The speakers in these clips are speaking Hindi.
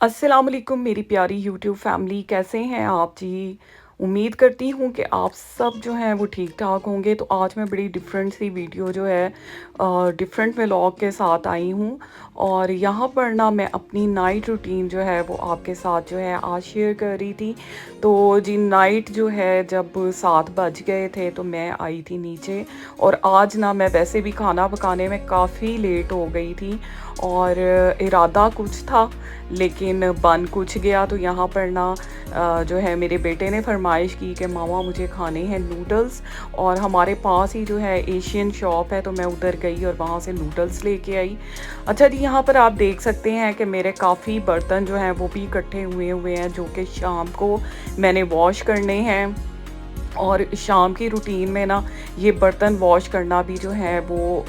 अस्सलाम वालेकुम मेरी प्यारी यूट्यूब फैमिली, कैसे हैं आप जी? उम्मीद करती हूँ कि आप सब जो हैं वो ठीक-ठाक होंगे। तो आज मैं बड़ी डिफरेंट सी वीडियो जो है डिफरेंट व्लॉग के साथ आई हूँ और यहाँ पर ना मैं अपनी नाइट रूटीन जो है वो आपके साथ जो है आज शेयर कर रही थी। तो जी नाइट जो है जब 7 बज गए थे तो मैं आई थी नीचे और आज ना मैं वैसे भी खाना पकाने में काफ़ी लेट हो गई थी और इरादा कुछ था लेकिन बन कुछ गया। तो यहाँ पर ना जो है मेरे बेटे ने फरमाइश की कि मामा मुझे खाने हैं नूडल्स और हमारे पास ही जो है एशियन शॉप है, तो मैं उधर गई और वहाँ से नूडल्स लेके आई। अच्छा जी, यहाँ पर आप देख सकते हैं कि मेरे काफ़ी बर्तन जो हैं वो भी इकट्ठे हुए हुए हैं जो कि शाम को मैंने वॉश करने हैं। और शाम की रूटीन में ना ये बर्तन वॉश करना भी जो है वो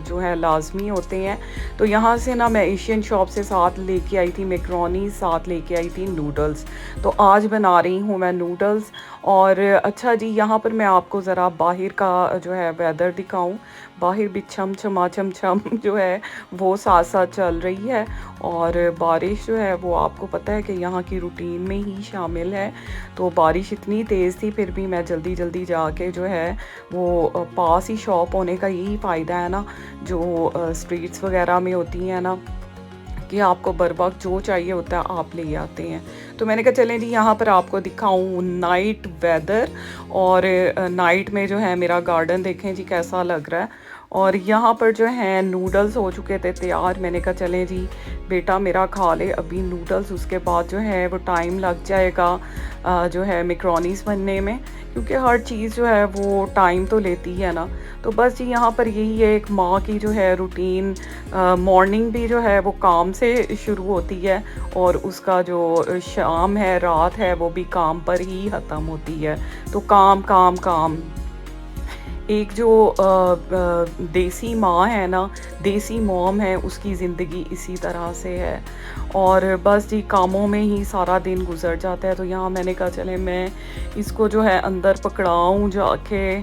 जो है लाज़मी होते हैं। तो यहाँ से ना मैं एशियन शॉप से साथ लेके आई थी मैकरोनी, साथ लेके आई थी नूडल्स। तो आज बना रही हूँ मैं नूडल्स। और अच्छा जी, यहाँ पर मैं आपको ज़रा बाहर का जो है वेदर दिखाऊँ। बाहर भी छम छमाछम छम जो है वो साथ साथ चल रही है और बारिश जो है वो आपको पता है कि यहाँ की रूटीन में ही शामिल है। तो बारिश इतनी तेज़ थी फिर भी मैं जल्दी जल्दी जाके जो है वो पास ही शॉप होने का यही फ़ायदा है ना, जो स्ट्रीट्स वगैरह में होती हैं ना, कि आपको बर वक्त जो चाहिए होता है आप ले आते हैं। तो मैंने कहा चलें जी यहाँ पर आपको दिखाऊं नाइट वेदर और नाइट में जो है मेरा गार्डन देखें जी कैसा लग रहा है। और यहाँ पर जो है नूडल्स हो चुके थे तैयार। मैंने कहा चलें जी बेटा मेरा खा ले अभी नूडल्स, उसके बाद जो है वो टाइम लग जाएगा जो है मैकरोनीज़ बनने में, क्योंकि हर चीज़ जो है वो टाइम तो लेती है ना। तो बस जी यहाँ पर यही है एक माँ की जो है रूटीन। मॉर्निंग भी जो है वो काम से शुरू होती है और उसका जो शाम है, रात है, वो भी काम पर ही ख़त्म होती है। तो काम काम काम। एक जो देसी माँ है ना, देसी मॉम है, उसकी ज़िंदगी इसी तरह से है और बस जी कामों में ही सारा दिन गुजर जाता है। तो यहाँ मैंने कहा चले मैं इसको जो है अंदर पकड़ाऊँ जाके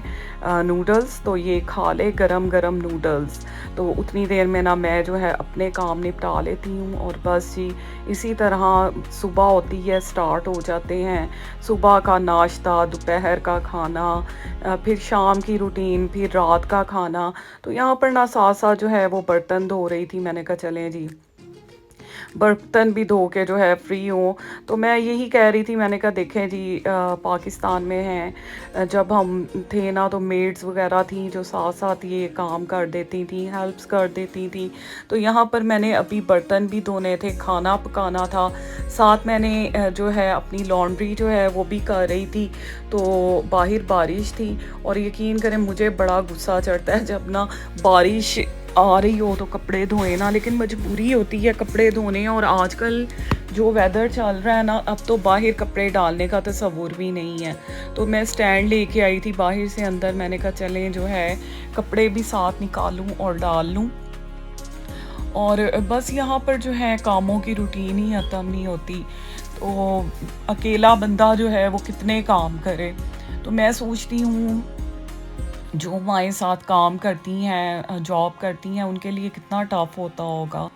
नूडल्स, तो ये खा ले गरम गरम नूडल्स। तो उतनी देर में ना मैं जो है अपने काम निपटा लेती हूँ और बस जी इसी तरह सुबह होती है, स्टार्ट हो जाते हैं सुबह का नाश्ता, दोपहर का खाना, फिर शाम की रूटीन, फिर रात का खाना। तो यहाँ पर ना साथ साथ जो है वो बर्तन धो रही थी। मैंने कहा चलें जी बर्तन भी धो के जो है फ्री हूँ। तो मैं यही कह रही थी, मैंने कहा देखें जी पाकिस्तान में हैं जब हम थे ना तो मेड्स वगैरह थी जो साथ साथ ये काम कर देती थी, हेल्प्स कर देती थी। तो यहाँ पर मैंने अभी बर्तन भी धोने थे, खाना पकाना था, साथ मैंने जो है अपनी लॉन्ड्री जो है वो भी कर रही थी। तो बाहर बारिश थी और यकीन करें मुझे बड़ा गुस्सा चढ़ता है जब ना बारिश आ रही हो तो कपड़े धोए ना, लेकिन मजबूरी होती है कपड़े धोने। और आजकल जो वेदर चल रहा है ना, अब तो बाहर कपड़े डालने का तसव्वुर भी नहीं है। तो मैं स्टैंड लेके आई थी बाहर से अंदर। मैंने कहा चलें जो है कपड़े भी साथ निकालूं और डाल लूं। और बस यहाँ पर जो है कामों की रूटीन ही ख़त्म नहीं होती। तो अकेला बंदा जो है वो कितने काम करे। तो मैं सोचती हूँ जो माएँ साथ काम करती हैं, जॉब करती हैं, उनके लिए कितना टफ़ होता होगा।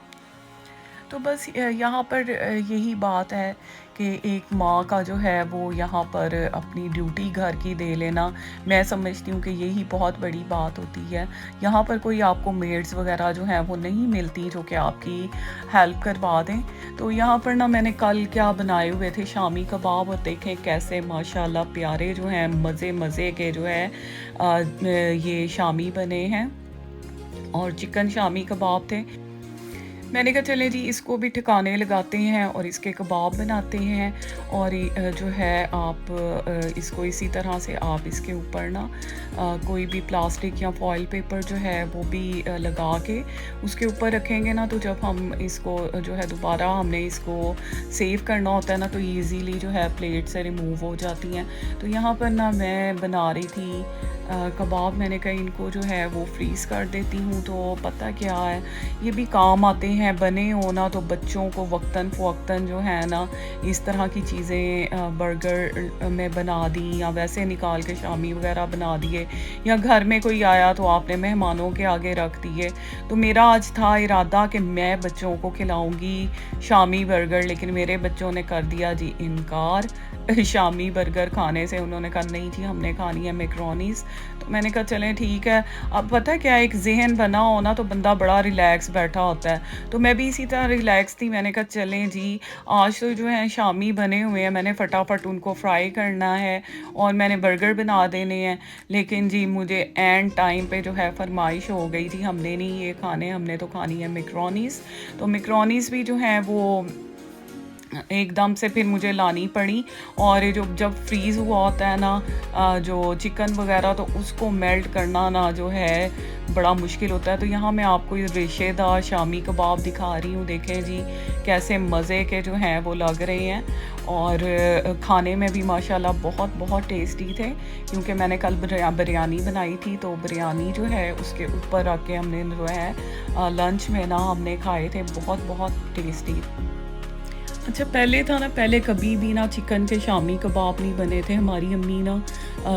तो बस यहाँ पर यही बात है कि एक माँ का जो है वो यहाँ पर अपनी ड्यूटी घर की दे लेना, मैं समझती हूँ कि यही बहुत बड़ी बात होती है। यहाँ पर कोई आपको मेड्स वगैरह जो हैं वो नहीं मिलती जो कि आपकी हेल्प करवा दें। तो यहाँ पर ना मैंने कल क्या बनाए हुए थे, शामी कबाब, और देखें कैसे माशाल्लाह प्यारे जो हैं मज़े मज़े के जो है ये शामी बने हैं और चिकन शामी कबाब थे। मैंने कहा चलें जी इसको भी ठिकाने लगाते हैं और इसके कबाब बनाते हैं। और जो है आप इसको इसी तरह से आप इसके ऊपर ना कोई भी प्लास्टिक या फॉइल पेपर जो है वो भी लगा के उसके ऊपर रखेंगे ना, तो जब हम इसको जो है दोबारा हमने इसको सेव करना होता है ना, तो ईज़िली जो है प्लेट से रिमूव हो जाती हैं। तो यहाँ पर ना मैं बना रही थी कबाब मैंने कहा इनको जो है वो फ्रीज़ कर देती हूँ। तो पता क्या है, ये भी काम आते हैं, बने हो ना तो बच्चों को वक्तन फ़वक्तन जो है ना इस तरह की चीज़ें बर्गर में बना दी, या वैसे निकाल के शामी वगैरह बना दिए, या घर में कोई आया तो आपने मेहमानों के आगे रख दिए। तो मेरा आज था इरादा कि मैं बच्चों को खिलाऊंगी शामी बर्गर, लेकिन मेरे बच्चों ने कर दिया जी इनकार शामी बर्गर खाने से। उन्होंने कहा नहीं जी हमने खानी है मैकरोनीज़। तो मैंने कहा चलें ठीक है। अब पता है क्या, एक जहन बना हो ना तो बंदा बड़ा रिलैक्स बैठा होता है। तो मैं भी इसी तरह रिलैक्स थी। मैंने कहा चलें जी आज तो जो है शामी बने हुए हैं, मैंने फटाफट उनको फ्राई करना है और मैंने बर्गर बना देने हैं। लेकिन जी मुझे एंड टाइम पे जो है फरमाइश हो गई जी हमने नहीं ये खाने, हमने तो खानी है मैकरोनीज़। तो मैकरोनीज़ भी जो है वो एकदम से फिर मुझे लानी पड़ी। और ये जो जब फ्रीज़ हुआ होता है ना जो चिकन वगैरह, तो उसको मेल्ट करना ना जो है बड़ा मुश्किल होता है। तो यहाँ मैं आपको ये रेशेदार शामी कबाब दिखा रही हूँ। देखें जी कैसे मज़े के जो हैं वो लग रहे हैं, और खाने में भी माशाल्लाह बहुत बहुत टेस्टी थे। क्योंकि मैंने कल बिरयानी बनाई थी, तो बिरयानी जो है उसके ऊपर रख के हमने जो है लंच में ना हमने खाए थे, बहुत बहुत टेस्टी। अच्छा पहले था ना, पहले कभी भी ना चिकन के शामी कबाब नहीं बने थे। हमारी अम्मी ना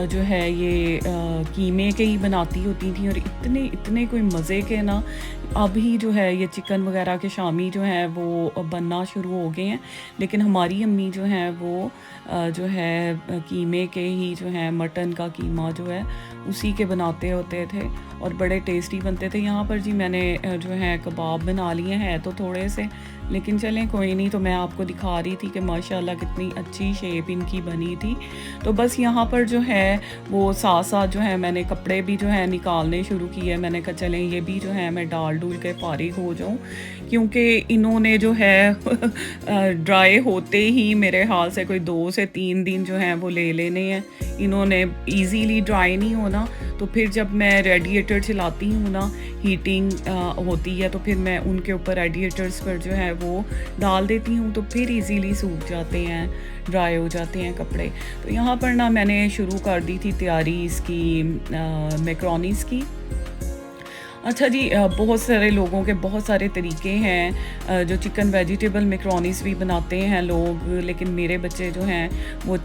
जो है ये कीमे के ही बनाती होती थी, और इतने इतने कोई मज़े के ना अभी जो है ये चिकन वगैरह के शामी जो हैं वो बनना शुरू हो गए हैं। लेकिन हमारी अम्मी जो हैं वो जो है कीमे के ही जो है मटन का कीमा जो है उसी के बनाते होते थे, और बड़े टेस्टी बनते थे। यहाँ पर जी मैंने जो है कबाब बना लिए हैं तो थोड़े से, लेकिन चलें कोई नहीं। तो मैं आपको दिखा रही थी कि माशाल्लाह कितनी अच्छी शेप इनकी बनी थी। तो बस यहाँ पर जो है वो साथ साथ जो है मैंने कपड़े भी जो है निकालने शुरू किए। मैंने कहा चलें ये भी जो है मैं डाल डूल के फारिग हो जाऊँ, क्योंकि इन्होंने जो है ड्राई होते ही मेरे हाल से कोई 2 से 3 दिन जो हैं वो ले लेने हैं। इन्होंने इजीली ड्राई नहीं होना। तो फिर जब मैं रेडिएटर चलाती हूँ ना, हीटिंग होती है, तो फिर मैं उनके ऊपर रेडिएटर्स पर जो है वो डाल देती हूँ, तो फिर इजीली सूख जाते हैं, ड्राई हो जाते हैं कपड़े। तो यहाँ पर ना मैंने शुरू कर दी थी तैयारी इसकी मैकरोनीज़ की। अच्छा जी बहुत सारे लोगों के बहुत सारे तरीके हैं जो चिकन वेजिटेबल मैकरोनीज़ भी बनाते हैं लोग, लेकिन मेरे बच्चे जो हैं वो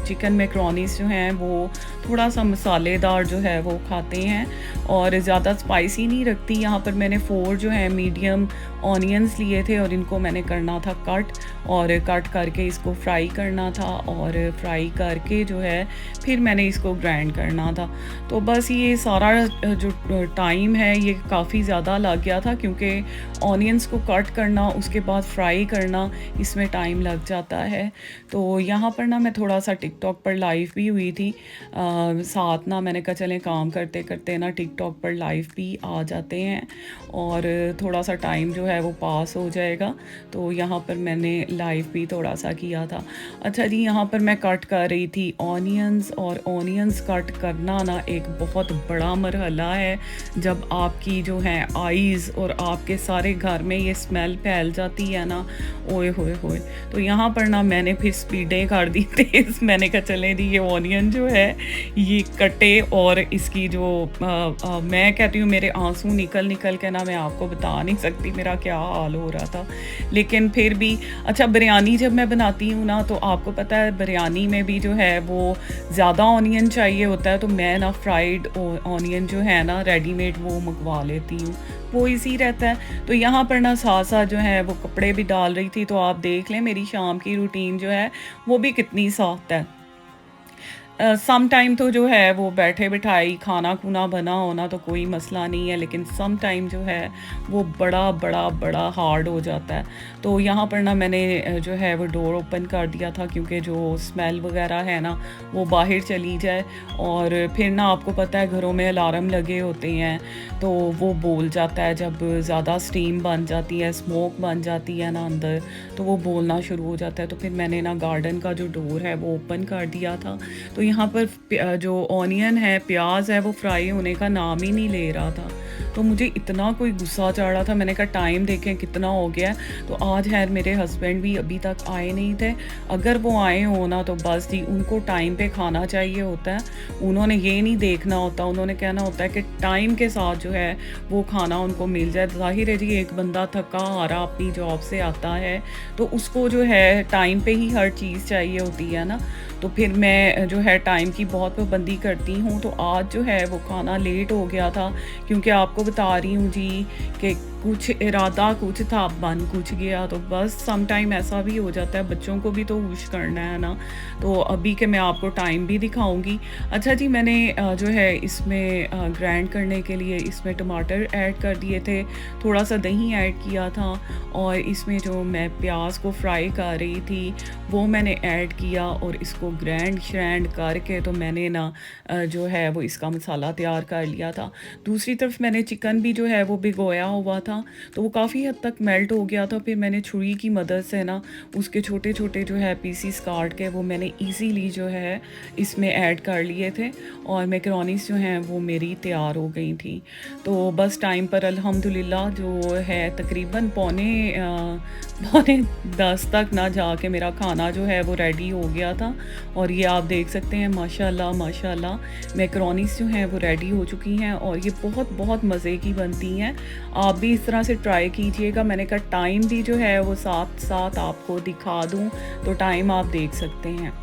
चिकन मैकरोनीज़ जो हैं वो थोड़ा सा मसालेदार जो है वो खाते हैं, और ज़्यादा स्पाइसी नहीं रखती। यहाँ पर मैंने 4 जो है मीडियम ऑनियंस लिए थे, और इनको मैंने करना था कट, और कट करके इसको फ्राई करना था, और फ्राई करके जो है फिर मैंने इसको ग्राइंड करना था। तो बस ये सारा जो टाइम है ये काफ़ी ज़्यादा लग गया था, क्योंकि ऑनियंस को कट करना उसके बाद फ्राई करना इसमें टाइम लग जाता है। तो यहाँ पर ना मैं थोड़ा सा टिकटॉक पर लाइव भी हुई थी साथ ना। मैंने कहा चलें काम करते करते ना टिकटॉक पर लाइव भी आ जाते हैं, और थोड़ा सा टाइम जो है वो पास हो जाएगा। तो यहाँ पर मैंने लाइव भी थोड़ा सा किया था। अच्छा जी यहाँ पर मैं कट कर रही थी ऑनियंस, और ऑनियंस कट करना ना एक बहुत बड़ा मरहला है। जब आपकी जो है आईज़ और आपके सारे घर में ये स्मेल फैल जाती है ना, ओए होए होए। तो यहाँ पर ना मैंने फिर स्पीडें कर दी तेज़। मैंने कहा चले जी ये ऑनियन जो है ये कटे, और इसकी जो मैं कहती हूँ मेरे आंसू निकल निकल के ना मैं आपको बता नहीं सकती मेरा क्या हाल हो रहा था। लेकिन फिर भी अच्छा बिरयानी जब मैं बनाती हूँ ना, तो आपको पता है बिरयानी में भी जो है वो ज़्यादा ऑनियन चाहिए होता है। तो मैं ना फ्राइड ऑनियन जो है ना रेडीमेड वो मंगवा लेती हूँ, वो इजी रहता है। तो यहाँ पर ना साथ साथ जो है वो कपड़े भी डाल रही थी। तो आप देख लें मेरी शाम की रूटीन जो है वो भी कितनी सॉफ्ट है। सम टाइम तो जो है वो बैठे बिठाई खाना खुना बना होना तो कोई मसला नहीं है, लेकिन सम टाइम जो है वो बड़ा बड़ा बड़ा हार्ड हो जाता है। तो यहाँ पर ना मैंने जो है वो डोर ओपन कर दिया था, क्योंकि जो स्मेल वगैरह है ना वो बाहर चली जाए। और फिर ना आपको पता है घरों में अलार्म लगे होते हैं, तो वो बोल जाता है जब ज़्यादा स्टीम बन जाती है, स्मोक बन जाती है ना अंदर, तो वो बोलना शुरू हो जाता है। तो फिर मैंने ना गार्डन का जो डोर है वो ओपन कर दिया था। तो यहाँ पर जो ऑनियन है, प्याज है, वो फ्राई होने का नाम ही नहीं ले रहा था। तो मुझे इतना कोई गुस्सा चढ़ा था, मैंने कहा टाइम देखें कितना हो गया है। तो आज खैर मेरे हस्बैंड भी अभी तक आए नहीं थे, अगर वो आए हो ना तो बस जी उनको टाइम पे खाना चाहिए होता है, उन्होंने ये नहीं देखना होता, उन्होंने कहना होता है कि टाइम के साथ जो है वो खाना उनको मिल जाए। ज़ाहिर है जी एक बंदा थका हारा अपनी जॉब से आता है तो उसको जो है टाइम पे ही हर चीज़ चाहिए होती है ना, तो फिर मैं जो है टाइम की बहुत पाबंदी करती हूँ। तो आज जो है वो खाना लेट हो गया था, क्योंकि आपको बता रही हूँ जी कि कुछ इरादा कुछ था, बन कुछ गया, तो बस सम टाइम ऐसा भी हो जाता है, बच्चों को भी तो खुश करना है ना। तो अभी के मैं आपको टाइम भी दिखाऊंगी। अच्छा जी, मैंने जो है इसमें ग्राइंड करने के लिए इसमें टमाटर ऐड कर दिए थे, थोड़ा सा दही ऐड किया था, और इसमें जो मैं प्याज को फ्राई कर रही थी वो मैंने ऐड किया, और इसको ग्राइंड श्रैंड करके तो मैंने ना जो है वो इसका मसाला तैयार कर लिया था। दूसरी तरफ मैंने चिकन भी जो है वो भिगोया हुआ था, तो वो काफ़ी हद तक मेल्ट हो गया था। फिर मैंने छुरी की मदद से ना उसके छोटे छोटे जो है पीसीस काट के वो मैंने इजीली जो है इसमें ऐड कर लिए थे, और मैकरोनीस जो हैं वो मेरी तैयार हो गई थी। तो बस टाइम पर अल्हम्दुलिल्लाह जो है तकरीबन पौने 10 तक ना जाके मेरा खाना जो है वो रेडी हो गया था। और ये आप देख सकते हैं माशाल्लाह माशाल्लाह मैकरोनीस जो हैं वो रेडी हो चुकी हैं, और ये बहुत बहुत मज़े की बनती हैं। आप भी इस तरह से ट्राई कीजिएगा। मैंने कहा टाइम भी जो है वो साथ साथ आपको दिखा दूँ, तो टाइम आप देख सकते हैं।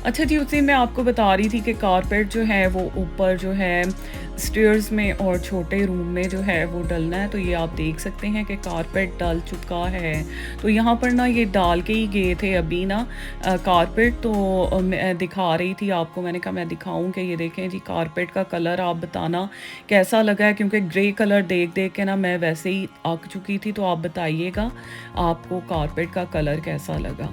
अच्छा जी, उसी मैं आपको बता रही थी कि कारपेट जो है वो ऊपर जो है स्टेयर्स में और छोटे रूम में जो है वो डलना है। तो ये आप देख सकते हैं कि कारपेट डल चुका है। तो यहाँ पर ना ये डाल के ही गए थे अभी ना कारपेट, तो मैं दिखा रही थी आपको, मैंने कहा मैं दिखाऊं कि ये देखें जी कारपेट का कलर आप बताना कैसा लगा है, क्योंकि ग्रे कलर देख देख के ना मैं वैसे ही अक चुकी थी। तो आप बताइएगा आपको कारपेट का कलर कैसा लगा।